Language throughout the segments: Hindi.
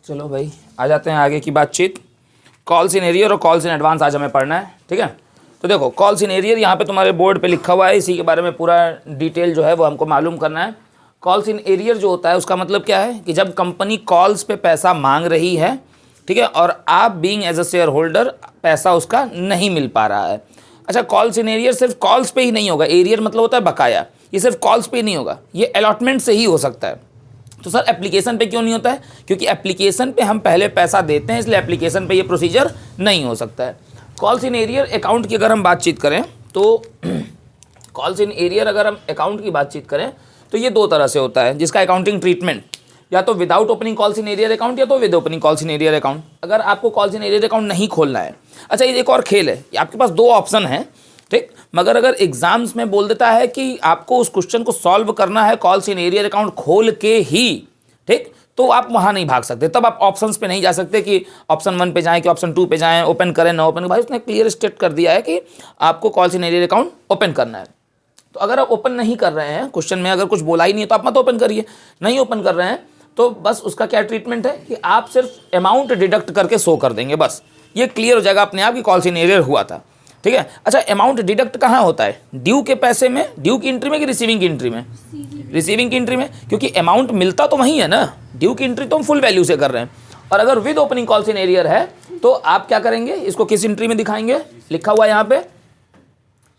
चलो भाई आ जाते हैं आगे की बातचीत। कॉल्स इन एरियर और कॉल्स इन एडवांस आज हमें पढ़ना है, ठीक है। तो देखो कॉल्स इन एरियर यहाँ पे तुम्हारे बोर्ड पे लिखा हुआ है, इसी के बारे में पूरा डिटेल जो है वो हमको मालूम करना है। कॉल्स इन एरियर जो होता है उसका मतलब क्या है कि जब कंपनी कॉल्स पे पैसा मांग रही है, ठीक है, और आप being as a shareholder पैसा उसका नहीं मिल पा रहा है। अच्छा, कॉल्स इन एरियर सिर्फ कॉल्स पे ही नहीं होगा, एरियर मतलब होता है बकाया, ये सिर्फ कॉल्स पे ही नहीं होगा, ये अलॉटमेंट से ही हो सकता है। तो सर एप्लीकेशन पे क्यों नहीं होता है? क्योंकि एप्लीकेशन पे हम पहले पैसा देते हैं, इसलिए एप्लीकेशन पे ये प्रोसीजर नहीं हो सकता है। कॉल्स इन एरियर अकाउंट की अगर हम बातचीत करें तो कॉल्स इन एरियर अगर हम अकाउंट की बातचीत करें तो ये दो तरह से होता है, जिसका अकाउंटिंग ट्रीटमेंट या तो without opening calls in arrear account या तो with opening calls in arrear account. अगर आपको कॉल्स इन एरियर अकाउंट नहीं खोलना है, अच्छा ये एक और खेल है, आपके पास दो ऑप्शन है, ठीक, मगर अगर एग्जाम्स में बोल देता है कि आपको उस क्वेश्चन को सॉल्व करना है कॉल्स इन एरियर अकाउंट खोल के ही, ठीक, तो आप वहाँ नहीं भाग सकते, तब आप ऑप्शंस पे नहीं जा सकते कि ऑप्शन 1 पे जाएं कि ऑप्शन 2 पे जाएं, ओपन करें ना ओपन। भाई उसने क्लियर स्टेट कर दिया है कि आपको calls in arrear account open करना है। तो अगर आप ओपन नहीं कर रहे हैं, क्वेश्चन में अगर कुछ बोला ही नहीं है तो आप मत ओपन करिए। नहीं ओपन कर रहे हैं तो बस उसका क्या ट्रीटमेंट है कि आप सिर्फ अमाउंट डिडक्ट करके शो कर देंगे, बस ये क्लियर हो जाएगा अपने आप कि कॉल्स इन एरियर हुआ था, ठीक है। अच्छा, अमाउंट डिडक्ट कहाँ होता है? ड्यू के पैसे में, ड्यू की एंट्री में कि रिसीविंग की एंट्री में? रिसीविंग की एंट्री में, क्योंकि अमाउंट मिलता तो वहीं है ना, ड्यू की एंट्री तो हम फुल वैल्यू से कर रहे हैं। और अगर with opening calls in arrear है तो आप क्या करेंगे, इसको किस एंट्री में दिखाएंगे? लिखा हुआ है यहाँ पे,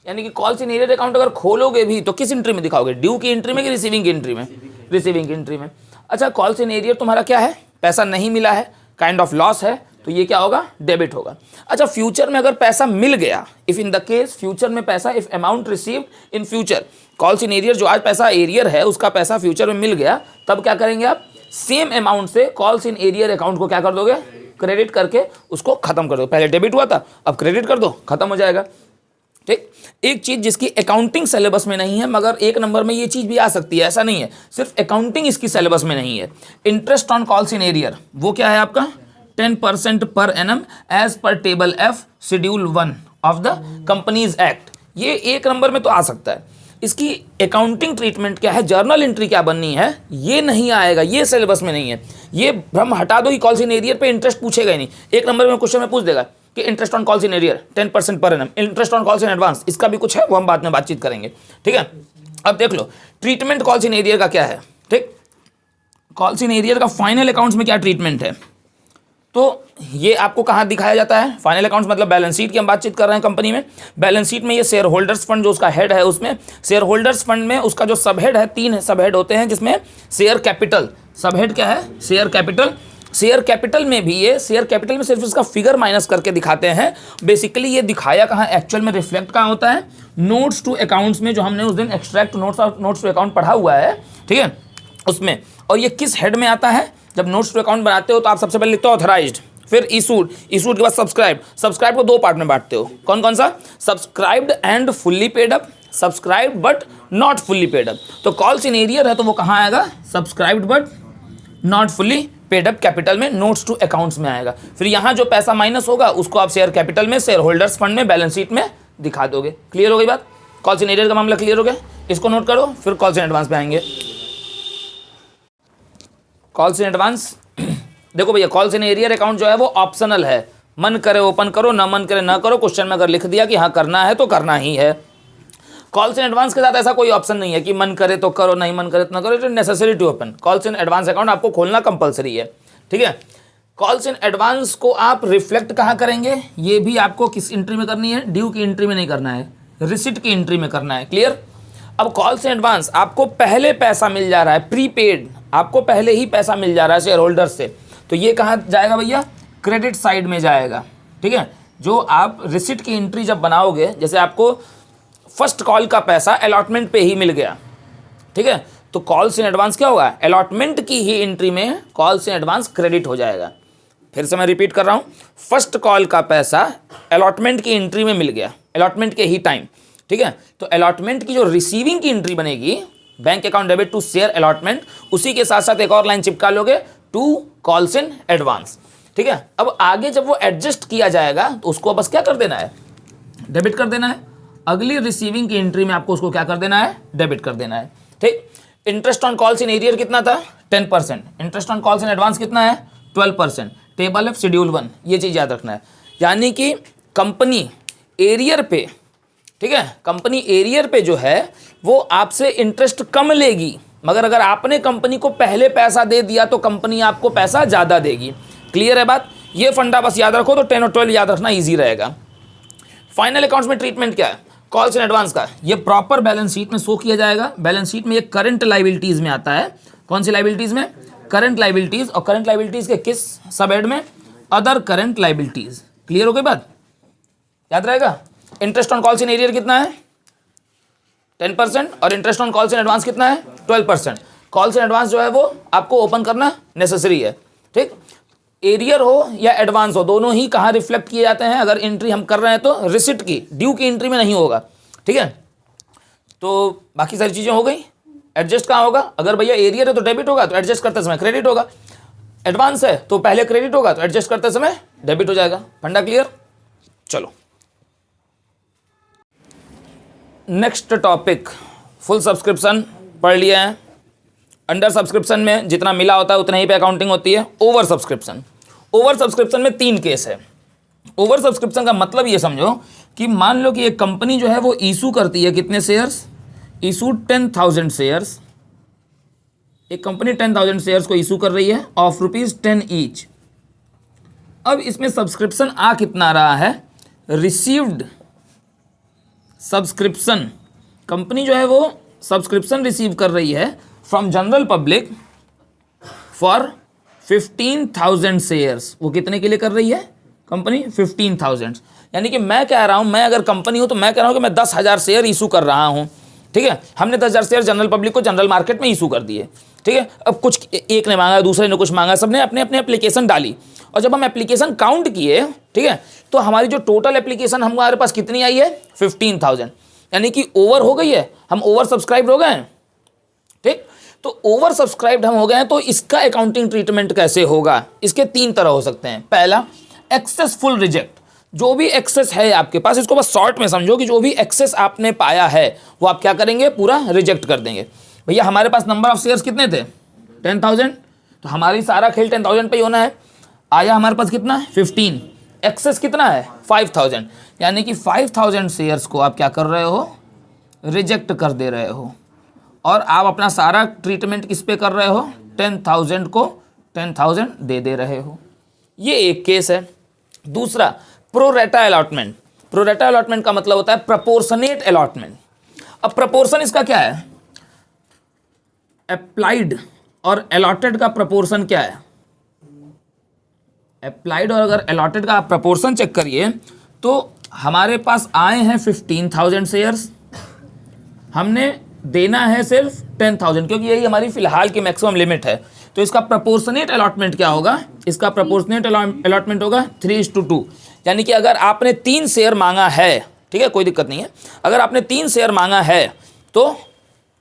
यानी कि कॉल्स इन एरियर अकाउंट अगर खोलोगे भी तो किस एंट्री में दिखाओगे? ड्यू की एंट्री में कि रिसीविंग की एंट्री में? रिसीविंग की एंट्री में। अच्छा, कॉल्स इन एरियर तुम्हारा क्या है? पैसा नहीं मिला है, काइंड ऑफ लॉस है, तो ये क्या होगा? डेबिट होगा। अच्छा, फ्यूचर में अगर पैसा मिल गया, if in the case future में पैसा, if amount received in future, calls in arrear जो आज पैसा एरियर है उसका पैसा फ्यूचर में मिल गया, तब क्या करेंगे आप? सेम अमाउंट से कॉल्स इन एरियर अकाउंट को क्या कर दोगे? क्रेडिट करके उसको खत्म कर दो। पहले डेबिट हुआ था, अब क्रेडिट कर दो, खत्म हो जाएगा, ठीक। एक चीज जिसकी अकाउंटिंग सिलेबस में नहीं है मगर एक नंबर में ये चीज भी आ सकती है, ऐसा नहीं है, सिर्फ अकाउंटिंग इसकी सिलेबस में नहीं है। Interest on calls in arrear, वो क्या है आपका? 10% पर एनम एज पर table F schedule 1 of the companies act. ये एक नंबर में तो आ सकता है। इसकी अकाउंटिंग ट्रीटमेंट क्या है, जर्नल एंट्री क्या बननी है, ये नहीं आएगा, ये सिलेबस में नहीं है। ये भ्रम हटा दो कि कॉल्स इन एरियर पे इंटरेस्ट पूछेगा ही नहीं। एक नंबर में क्वेश्चन में पूछ देगा कि interest on calls in arrear 10% पर annum, interest on calls in advance, इसका भी कुछ है, वो हम बाद में बातचीत करेंगे, ठीक है। अब देख लो ट्रीटमेंट कॉल्स इन एरियर का क्या है, ठीक। कॉल्स इन एरियर का फाइनल अकाउंट्स में क्या ट्रीटमेंट है, तो ये आपको कहाँ दिखाया जाता है? फाइनल अकाउंट्स मतलब बैलेंस शीट की हम बातचीत कर रहे हैं कंपनी में। बैलेंस शीट में ये शेयर होल्डर्स फंड जो उसका हेड है, उसमें शेयर होल्डर्स फंड में उसका जो सब हेड है, 3 सब हेड होते हैं, जिसमें शेयर कैपिटल, सब हेड क्या है? Share capital. शेयर कैपिटल में भी ये शेयर कैपिटल में सिर्फ इसका फिगर माइनस करके दिखाते हैं। बेसिकली ये दिखाया कहाँ, एक्चुअल में रिफ्लेक्ट कहाँ होता है? नोट्स टू अकाउंट्स में, जो हमने उस दिन एक्सट्रैक्ट नोट्स टू अकाउंट पढ़ा हुआ है, ठीक है, उसमें। और ये किस हेड में आता है? जब नोट्स टू अकाउंट बनाते हो तो आप सबसे पहले लिखते हो ऑथराइज्ड, फिर इशूड, इशूड के बाद सब्सक्राइब, सब्सक्राइब को 2 पार्ट में बांटते हो। कौन कौन सा? Subscribed and fully paid up, subscribed but not fully paid up. तो कॉल्स इन एरियर है तो वो कहाँ आएगा? Subscribed but not fully paid up capital में, नोट्स टू अकाउंट्स में आएगा। फिर यहाँ जो पैसा माइनस होगा उसको आप शेयर कैपिटल में, शेयर होल्डर्स फंड में, बैलेंस शीट में दिखा दोगे। क्लियर हो गई बात? कॉल्स इन एरियर का मामला क्लियर हो गया, इसको नोट करो, फिर कॉल्स इन एडवांस पे आएंगे। कॉल्स इन एडवांस देखो भैया, कॉल्स इन एरियर अकाउंट जो है वो ऑप्शनल है, मन करे ओपन करो, ना मन करे ना करो। क्वेश्चन में अगर लिख दिया कि हाँ करना है तो करना ही है। कॉल्स इन एडवांस के साथ ऐसा कोई ऑप्शन नहीं है कि मन करे तो करो, नहीं मन करे तो ना करो। It is necessary to open calls in advance account, आपको खोलना कंपलसरी है, ठीक है। कॉल्स इन एडवांस को आप रिफ्लेक्ट कहाँ करेंगे? ये भी आपको किस एंट्री में करनी है? ड्यू की एंट्री में नहीं करना है, रिसिट की एंट्री में करना है। क्लियर? अब कॉल्स इन एडवांस आपको पहले पैसा मिल जा रहा है, प्रीपेड, आपको पहले ही पैसा मिल जा रहा है शेयर होल्डर से, तो ये कहाँ जाएगा भैया? क्रेडिट साइड में जाएगा, ठीक है। जो आप रिसिट की एंट्री जब बनाओगे, जैसे आपको फर्स्ट कॉल का पैसा अलॉटमेंट पे ही मिल गया, ठीक है, तो कॉल्स इन एडवांस क्या होगा? अलॉटमेंट की ही एंट्री में कॉल्स इन एडवांस क्रेडिट हो जाएगा। फिर से मैं रिपीट कर रहा हूँ, फर्स्ट कॉल का पैसा अलॉटमेंट की एंट्री में मिल गया, अलॉटमेंट के ही टाइम, ठीक है। तो अलॉटमेंट की जो रिसीविंग की एंट्री बनेगी, bank account debit to share allotment, उसी के साथ साथ एक और लाइन चिपका लोगे, टू कॉल्स इन एडवांस, ठीक है। अब आगे जब वो एडजस्ट किया जाएगा तो उसको बस क्या कर देना है? डेबिट कर देना है। अगली रिसीविंग की एंट्री में आपको उसको क्या कर देना है? डेबिट कर देना है, ठीक। Interest on calls in arrear कितना था? 10%। Interest on calls in advance कितना है? 12%। टेबल एफ शेड्यूल 1, ये चीज़ याद रखना है। यानी कि कंपनी एरियर पे, ठीक है, कंपनी एरियर पे जो है वो आपसे इंटरेस्ट कम लेगी, मगर अगर आपने कंपनी को पहले पैसा दे दिया तो कंपनी आपको पैसा ज़्यादा देगी। क्लियर है बात? ये फंडा बस याद रखो, तो 10 और 12 याद रखना ईजी रहेगा। फाइनल अकाउंट्स में ट्रीटमेंट क्या है? कॉल्स इन एडवांस का ये प्रॉपर बैलेंस शीट में शो किया जाएगा। बैलेंस शीट में ये करंट लाइबिलिटीज में आता है। कौन सी लाइबिलिटीज में? Current liabilities. और करंट लाइबिलिटीज के किस सब हेड में? Other current liabilities. क्लियर हो गई बात? याद रहेगा। Interest on calls in arrear कितना है? 10%। और interest on calls in advance कितना है? 12%। कॉल्स इन एडवांस जो है वो आपको ओपन करना नेसेसरी है, ठीक। एरियर हो या एडवांस हो, दोनों ही कहाँ रिफ्लेक्ट किए जाते हैं? अगर एंट्री हम कर रहे हैं तो रिसिप्ट की, ड्यू की एंट्री में नहीं होगा, ठीक है। तो बाकी सारी चीज़ें हो गई। एडजस्ट कहाँ होगा? अगर भैया एरियर है तो डेबिट होगा, तो एडजस्ट करते समय क्रेडिट होगा। एडवांस है तो पहले क्रेडिट होगा, तो एडजस्ट करते समय डेबिट हो जाएगा। फंडा क्लियर? चलो नेक्स्ट टॉपिक। फुल सब्सक्रिप्शन पढ़ लिया है। अंडर सब्सक्रिप्शन में जितना मिला होता है उतना ही पे अकाउंटिंग होती है। ओवर सब्सक्रिप्शन, ओवर सब्सक्रिप्शन में 3 केस है। ओवर सब्सक्रिप्शन का मतलब ये समझो कि मान लो कि एक कंपनी जो है वो इशू करती है कितने शेयर्स? Issue 10,000 shares. एक कंपनी 10,000 शेयर्स को इशू कर रही है ऑफ ₹10 ईच। अब इसमें सब्सक्रिप्शन आ कितना रहा है? रिसीव्ड सब्सक्रिप्शन, कंपनी जो है वो सब्सक्रिप्शन रिसीव कर रही है from general public for 15,000 shares. वो कितने के लिए कर रही है कंपनी? 15,000। यानी कि मैं कह रहा हूं, मैं अगर कंपनी हूं तो मैं कह रहा हूं कि मैं 10,000 शेयर इशू कर रहा हूं, ठीक है। हमने 10,000 शेयर जनरल पब्लिक को जनरल मार्केट में इशू कर दिए, ठीक है। अब कुछ एक ने मांगा, दूसरे ने कुछ मांगा, सबने अपने अपने एप्लीकेशन डाली, और जब हम एप्लीकेशन काउंट किए, ठीक है, तो हमारी जो टोटल एप्लीकेशन हमारे पास कितनी आई है? 15,000। यानी कि ओवर हो गई है, हम ओवर सब्सक्राइब हो गए हैं, ठीक। तो ओवर सब्सक्राइब्ड हम हो गए हैं, तो इसका अकाउंटिंग ट्रीटमेंट कैसे होगा? इसके 3 तरह हो सकते हैं। पहला, एक्सेस फुल रिजेक्ट। जो भी एक्सेस है आपके पास, इसको बस शॉर्ट में समझो कि जो भी एक्सेस आपने पाया है वो आप क्या करेंगे? पूरा रिजेक्ट कर देंगे। भैया हमारे पास नंबर ऑफ शेयर्स कितने थे? 10,000। तो हमारी सारा खेल 10,000 पे ही होना है। आया हमारे पास कितना? 15। एक्सेस कितना है? 5,000। यानी कि 5,000 शेयर्स को आप क्या कर रहे हो? रिजेक्ट कर दे रहे हो। और आप अपना सारा ट्रीटमेंट किस पे कर रहे हो? 10,000 को 10,000 दे रहे हो। ये एक केस है। दूसरा, प्रोरेटा अलॉटमेंट। प्रोरेटा अलॉटमेंट का मतलब होता है प्रपोर्शनेट अलॉटमेंट। अब प्रपोर्शन इसका क्या है? अप्लाइड और अलॉटेड का प्रपोर्शन क्या है? अप्लाइड और अगर अलॉटेड का आप प्रपोर्शन चेक करिए तो हमारे पास आए हैं 15,000 शेयर्स, हमने देना है सिर्फ 10,000, क्योंकि यही हमारी फिलहाल की मैक्सिमम लिमिट है। तो इसका प्रपोर्शनेट अलॉटमेंट क्या होगा? इसका प्रपोर्शनेट अलॉटमेंट होगा 3:2। यानी कि अगर आपने 3 शेयर मांगा है, ठीक है, कोई दिक्कत नहीं है, अगर आपने 3 शेयर मांगा है तो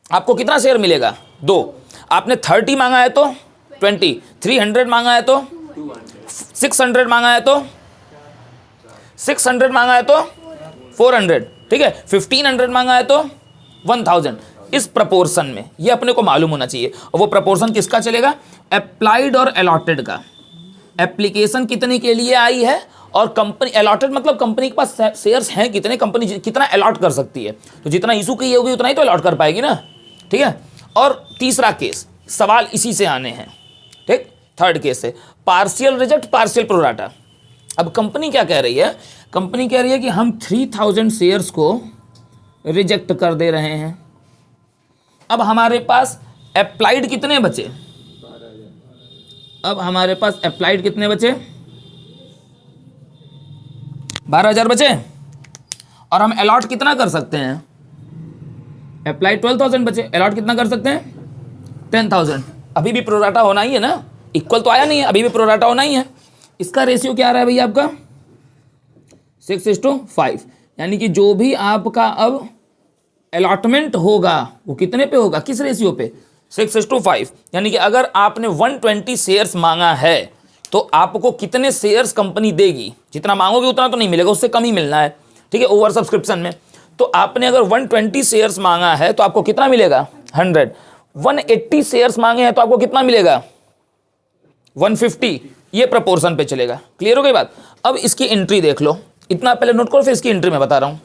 आपको कितना शेयर मिलेगा? 2। आपने 30 मांगा है तो 20, 300 मांगा है तो 600 मांगा है तो 600 मांगा है तो 400, ठीक है, 1500 मांगा है तो 1000। इस प्रपोर्शन में ये अपने को मालूम होना चाहिए। और वो प्रपोर्शन किसका चलेगा? अप्लाइड और अलॉटेड का। एप्लीकेशन कितने के लिए आई है और कंपनी, अलॉटेड मतलब कंपनी के पास शेयर्स हैं कितने, कंपनी कितना अलॉट कर सकती है, तो जितना इशू की होगी उतना ही तो अलॉट कर पाएगी ना, ठीक है। और तीसरा केस, सवाल इसी से आने हैं, ठीक। थर्ड केस है पार्शियल रिजेक्ट, पार्शियल प्रोराटा। अब कंपनी क्या कह रही है? कंपनी कह रही है कि हम 3,000 शेयर्स को रिजेक्ट कर दे रहे हैं। अब हमारे पास अप्लाइड कितने बचे? अब हमारे पास अप्लाइड कितने बचे? 12,000 बचे। और हम अलॉट कितना कर सकते हैं? अप्लाइड 12,000 बचे, अलॉट कितना कर सकते हैं? 10,000। अभी भी प्रोराटा होना ही है ना, इक्वल तो आया नहीं है, अभी भी प्रोराटा होना ही है। इसका रेशियो क्या आ रहा है भैया आपका? 6:5। यानी कि जो भी आपका अब अलॉटमेंट होगा वो कितने पे होगा? किस रेशियो पे? 6:5। यानी कि अगर आपने 120 शेयर्स मांगा है तो आपको कितने शेयर्स कंपनी देगी? जितना मांगोगे उतना तो नहीं मिलेगा, उससे कम ही मिलना है, ठीक है, ओवर सब्सक्रिप्शन में। तो आपने अगर 120 शेयर्स मांगा है तो आपको कितना मिलेगा? 100। 180 शेयर्स मांगे हैं तो आपको कितना मिलेगा? 150। ये प्रपोर्शन पे चलेगा। क्लियर हो गई बात। अब इसकी एंट्री देख लो, इतना पहले नोट करो फिर इसकी एंट्री मैं बता रहा हूं।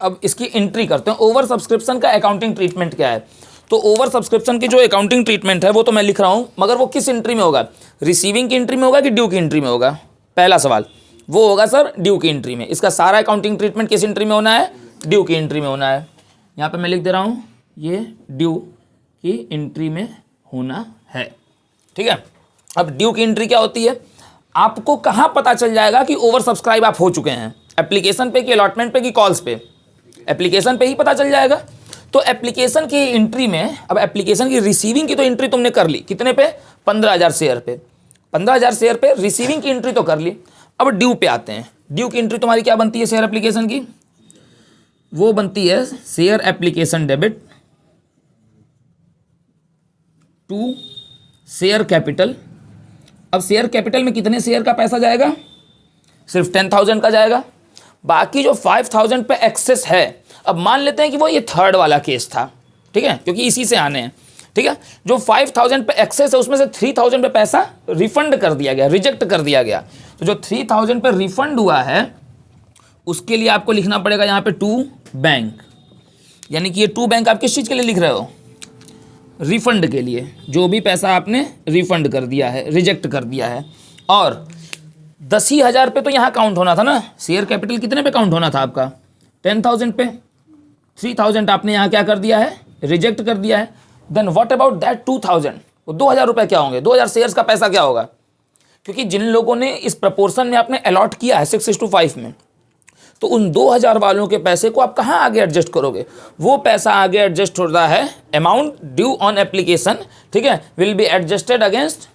अब इसकी एंट्री करते हैं। ओवर सब्सक्रिप्शन का अकाउंटिंग ट्रीटमेंट क्या है? तो ओवर सब्सक्रिप्शन की जो अकाउंटिंग ट्रीटमेंट है वो तो मैं लिख रहा हूं, मगर वो किस एंट्री में होगा? रिसीविंग की एंट्री में होगा कि ड्यू की एंट्री में होगा? पहला सवाल वो होगा सर ड्यू की एंट्री में। इसका सारा अकाउंटिंग ट्रीटमेंट किस एंट्री में होना है? ड्यू की एंट्री में होना है। यहाँ पे मैं लिख दे रहा हूँ ये ड्यू की एंट्री में होना है। ठीक है। अब ड्यू की एंट्री क्या होती है? आपको कहाँ पता चल जाएगा कि ओवर सब्सक्राइब आप हो चुके हैं? एप्लीकेशन पे कि अलॉटमेंट पे कि कॉल्स पे? एप्लीकेशन पे ही पता चल जाएगा। तो एप्लीकेशन की एंट्री में, अब एप्लीकेशन की रिसीविंग की तो एंट्री तुमने कर ली, कितने पे? 15,000 शेयर पे। 15,000 शेयर पे रिसीविंग की एंट्री तो कर ली। अब ड्यू पे आते हैं। ड्यू की एंट्री तुम्हारी क्या बनती है शेयर एप्लीकेशन की? वो बनती है share application debit to share capital. अब शेयर कैपिटल में कितने शेयर का पैसा जाएगा? सिर्फ 10,000 का जाएगा। बाकी जो 5,000 पे एक्सेस है, अब मान लेते हैं कि वो ये थर्ड वाला केस था, ठीक है, क्योंकि इसी से आने हैं। ठीक है। जो 5,000 पे एक्सेस है उसमें से 3,000 पे पैसा रिफंड कर दिया गया, रिजेक्ट कर दिया गया। तो जो 3,000 पे रिफंड हुआ है उसके लिए आपको लिखना पड़ेगा यहाँ पे टू बैंक। यानी कि ये टू बैंक आप किस चीज़ के लिए लिख रहे हो? रिफंड के लिए। जो भी पैसा आपने रिफंड कर दिया है, रिजेक्ट कर दिया है। और 10,000 पे तो यहाँ काउंट होना था ना। शेयर कैपिटल कितने पे काउंट होना था आपका? 10,000 पे। 3,000 आपने यहाँ क्या कर दिया है? रिजेक्ट कर दिया है। Then what about that 2,000? वो 2,000 रुपये क्या होंगे? 2,000 शेयर्स का पैसा क्या होगा? क्योंकि जिन लोगों ने इस प्रपोर्शन में आपने अलॉट किया है 6:5 में, तो उन 2,000 वालों के पैसे को आप कहाँ आगे एडजस्ट करोगे? वो पैसा आगे एडजस्ट होता है अमाउंट ड्यू ऑन एप्लीकेशन, ठीक है, will be adjusted against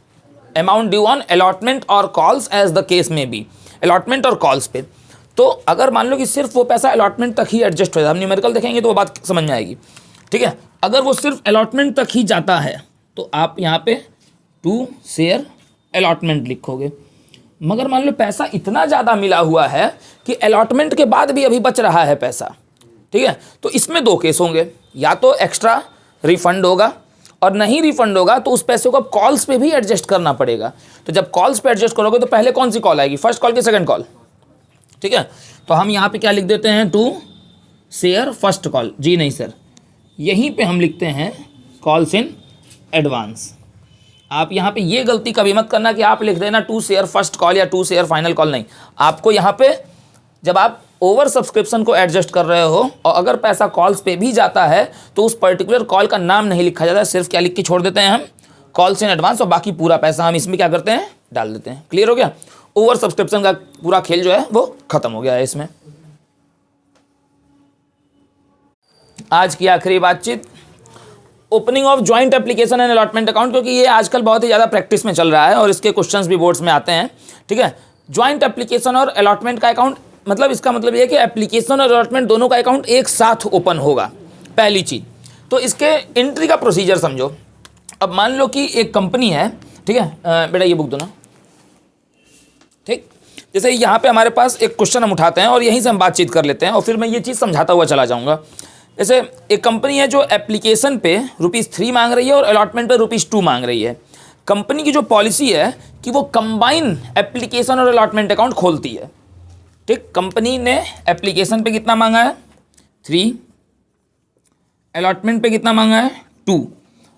amount due on allotment और कॉल्स एज द केस में बी। अलॉटमेंट और कॉल्स पे तो अगर मान लो कि सिर्फ वो पैसा अलॉटमेंट तक ही एडजस्ट हो जाए, हम न्यूमेरिकल देखेंगे तो वो बात समझ में आएगी। ठीक है। अगर वो सिर्फ अलॉटमेंट तक ही जाता है तो आप यहाँ पे टू शेयर अलॉटमेंट लिखोगे। मगर मान लो पैसा इतना ज़्यादा मिला हुआ है कि अलॉटमेंट के बाद भी अभी बच रहा है पैसा, ठीक है, तो इसमें दो केस होंगे। या तो एक्स्ट्रा रिफंड होगा, और नहीं रिफंड होगा तो उस पैसे को अब कॉल्स पे भी एडजस्ट करना पड़ेगा। तो जब कॉल्स पे एडजस्ट करोगे तो पहले कौन सी कॉल आएगी? फर्स्ट कॉल की सेकंड कॉल? ठीक है। तो हम यहाँ पे क्या लिख देते हैं? Two share first call. जी नहीं सर, यहीं पे हम लिखते हैं कॉल्स इन एडवांस। आप यहाँ पे ये गलती कभी मत करना कि आप लिख देना टू शेयर फर्स्ट कॉल या टू शेयर फाइनल कॉल। नहीं, आपको यहाँ पे जब आप ओवर सब्सक्रिप्शन को एडजस्ट कर रहे हो और अगर पैसा कॉल्स पे भी जाता है तो उस पर्टिकुलर कॉल का नाम नहीं लिखा जाता है, सिर्फ क्या लिख के छोड़ देते हैं हम? कॉल्स इन एडवांस, और बाकी पूरा पैसा हम इसमें क्या करते हैं? डाल देते हैं। क्लियर हो गया? ओवर सब्सक्रिप्शन का पूरा खेल जो है वो खत्म हो गया है इसमें। आज की आखिरी बातचीत, opening of joint application and allotment account, क्योंकि ये आजकल बहुत ही ज़्यादा प्रैक्टिस में चल रहा है और इसके क्वेश्चंस भी बोर्ड्स में आते हैं। ठीक है। जॉइंट एप्लीकेशन और अलॉटमेंट का अकाउंट, मतलब इसका मतलब ये है कि एप्लीकेशन और अलॉटमेंट दोनों का अकाउंट एक साथ ओपन होगा, पहली चीज़। तो इसके एंट्री का प्रोसीजर समझो। अब मान लो कि एक कंपनी है, ठीक है, बेटा ये बुक दो ना, ठीक। जैसे यहाँ पे हमारे पास एक क्वेश्चन हम उठाते हैं और यहीं से हम बातचीत कर लेते हैं और फिर मैं ये चीज़ समझाता हुआ चला जाऊँगा। जैसे एक कंपनी है जो एप्लीकेशन पे ₹3 मांग रही है और अलॉटमेंट पे ₹2 मांग रही है। कंपनी की जो पॉलिसी है कि वो कंबाइन एप्लीकेशन और अलॉटमेंट अकाउंट खोलती है। ठीक। कंपनी ने एप्लीकेशन पे कितना मांगा है? 3, अलॉटमेंट पे कितना मांगा है? 2,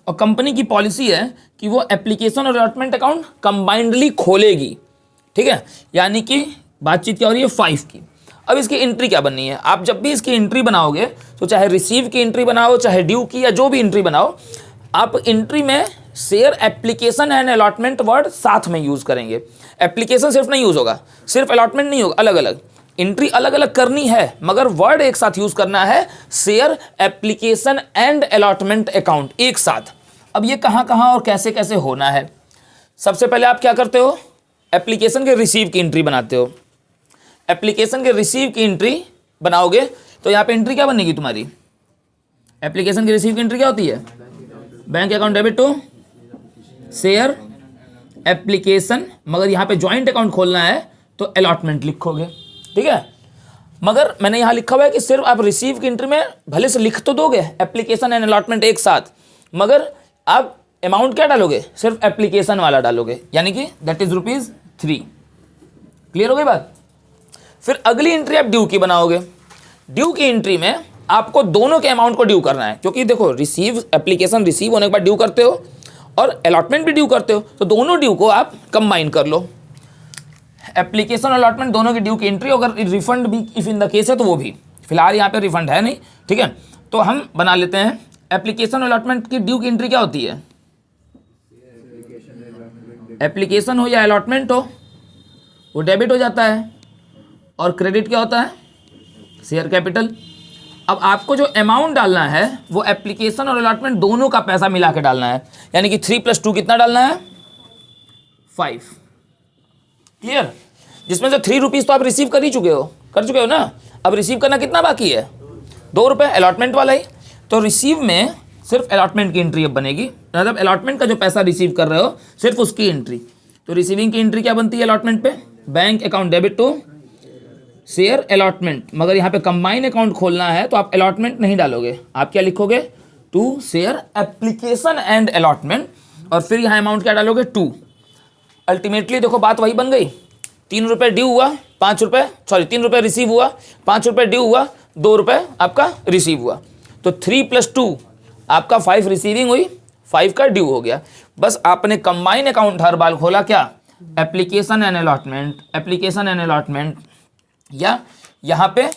और कंपनी की पॉलिसी है कि वो एप्लीकेशन और अलॉटमेंट अकाउंट कंबाइंडली खोलेगी। ठीक है। यानी कि बातचीत क्या हो रही है? 5 की। अब इसकी एंट्री क्या बननी है? आप जब भी इसकी एंट्री बनाओगे तो चाहे रिसीव की एंट्री बनाओ, चाहे ड्यू की, या जो भी एंट्री बनाओ, आप एंट्री में share application and allotment word साथ में यूज़ करेंगे। एप्लीकेशन सिर्फ नहीं यूज़ होगा, सिर्फ अलॉटमेंट नहीं होगा, अलग अलग एंट्री अलग अलग करनी है, मगर वर्ड एक साथ यूज़ करना है, share application and allotment account एक साथ। अब ये कहाँ कहाँ और कैसे कैसे होना है? सबसे पहले आप क्या करते हो? एप्लीकेशन के रिसीव की एंट्री बनाते हो। एप्लीकेशन के रिसीव की एंट्री बनाओगे तो यहाँ पे एंट्री क्या बनेगी तुम्हारी? एप्लीकेशन की रिसीव की एंट्री क्या होती है? Bank account debit to share application, मगर यहाँ पे जॉइंट अकाउंट खोलना है तो अलॉटमेंट लिखोगे। ठीक है। मगर मैंने यहाँ लिखा हुआ है कि सिर्फ आप रिसीव की एंट्री में भले से लिख तो दोगे एप्लीकेशन एंड अलॉटमेंट एक साथ, मगर आप अमाउंट क्या डालोगे, सिर्फ एप्लीकेशन वाला डालोगे, यानी कि दैट इज ₹3। क्लियर हो गई बात। फिर अगली एंट्री आप ड्यू की बनाओगे। ड्यू की एंट्री में आपको दोनों के अमाउंट को ड्यू करना है, क्योंकि देखो रिसीव एप्लीकेशन रिसीव होने के बाद ड्यू करते हो और अलॉटमेंट भी ड्यू करते हो, तो दोनों ड्यू को आप कंबाइन कर लो। एप्लीकेशन और अलॉटमेंट दोनों की ड्यू की एंट्री, अगर रिफंड भी इफ इन द केस है तो वो भी, फिलहाल यहाँ पे रिफंड है नहीं, ठीक है। तो हम बना लेते हैं एप्लीकेशन और अलॉटमेंट की ड्यू की एंट्री क्या होती है, एप्लीकेशन हो या अलॉटमेंट हो वो डेबिट हो जाता है और क्रेडिट क्या होता है, शेयर कैपिटल। अब आपको जो अमाउंट डालना है वो एप्लीकेशन और अलॉटमेंट दोनों का पैसा मिला के डालना है, यानी कि 3 + 2 कितना डालना है, 5। क्लियर। जिसमें से ₹3 तो आप रिसीव कर चुके हो ना। अब रिसीव करना कितना बाकी है, ₹2 अलॉटमेंट वाला ही। तो रिसीव में सिर्फ अलॉटमेंट की एंट्री अब बनेगी, मतलब अलॉटमेंट का जो पैसा रिसीव कर रहे हो सिर्फ उसकी एंट्री। तो रिसीविंग की एंट्री क्या बनती है अलॉटमेंट पे, bank account debit to share allotment. मगर यहाँ पे कंबाइन अकाउंट खोलना है तो आप अलॉटमेंट नहीं डालोगे, आप क्या लिखोगे, to share application and allotment, और फिर यहाँ अमाउंट क्या डालोगे, 2। अल्टीमेटली देखो बात वही बन गई, ₹3 ड्यू हुआ, ₹3 रिसीव हुआ, ₹5 ड्यू हुआ, ₹2 आपका रिसीव हुआ। तो 3 + 2 आपका 5 रिसीविंग हुई, 5 का ड्यू हो गया। बस आपने कंबाइन अकाउंट हर बार खोला क्या, एप्लीकेशन एंड अलॉटमेंट, या यहाँ पे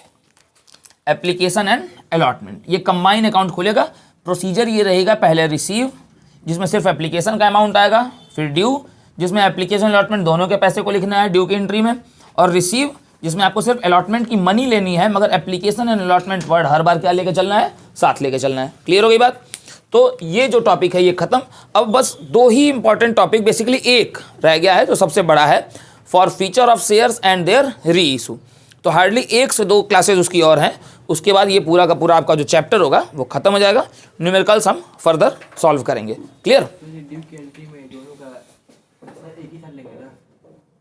एप्लीकेशन एंड अलॉटमेंट, ये कंबाइन अकाउंट खुलेगा। प्रोसीजर ये रहेगा, पहले रिसीव जिसमें सिर्फ एप्लीकेशन का अमाउंट आएगा, फिर ड्यू जिसमें एप्लीकेशन अलॉटमेंट दोनों के पैसे को लिखना है ड्यू की एंट्री में, और रिसीव जिसमें आपको सिर्फ अलॉटमेंट की मनी लेनी है, मगर एप्लीकेशन एंड अलॉटमेंट वर्ड हर बार क्या लेके चलना है, साथ लेके चलना है। क्लियर हो गई बात। तो ये जो टॉपिक है ये खत्म। अब बस 2 ही इंपॉर्टेंट टॉपिक, बेसिकली एक रह गया है जो सबसे बड़ा है, forfeiture of shares and their reissue. तो हार्डली 1 से 2 क्लासेज उसकी और हैं, उसके बाद ये पूरा का पूरा आपका जो चैप्टर होगा वो खत्म हो जाएगा। न्यूमेरिकल्स हम फर्दर सॉल्व करेंगे। क्लियर। ड्यू की एंट्री में दोनों का एक ही साथ लेंगे ना।